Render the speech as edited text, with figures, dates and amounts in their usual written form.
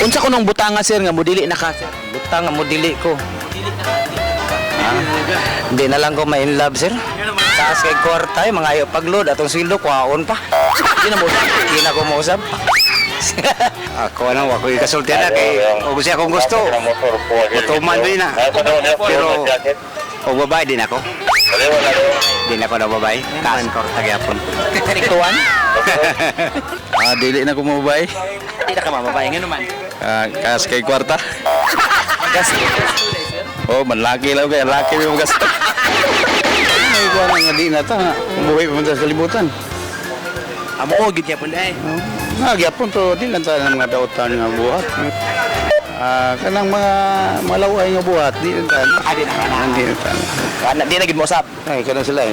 Unsa ko nung butanga sir nga modili na ka sir? Butang nga mo dili ko. Hindi na lang ko ma-in love, sir. Taas kay kwarta, mga ayo pagload, atong sweldo, kuhaon pa. Di na mo. Hindi na ko mausap. Ako ano, ako ikasulti na kay kung siya akong gusto. Utuman din na. Pero o babae din ako. Di na ako na babae. Taas ko tagyapon. Ikuan? Dili na ko mabay. Di na ka mababay nga naman. Kas kay kwarta. Gas. Oh, manlaki lang kay laki mo gasto. Ay, kuha nga di na ta. Buhay pa man sa kalibutan. Amo gid kay pun dai. Nagyapon to di lang ta ng mga dautan nga buhat. Kanang mga malaway nga buhat di lang ta. Adi na kana. Di na ta. Kana di na gid mo usap. Ay, kanang sila.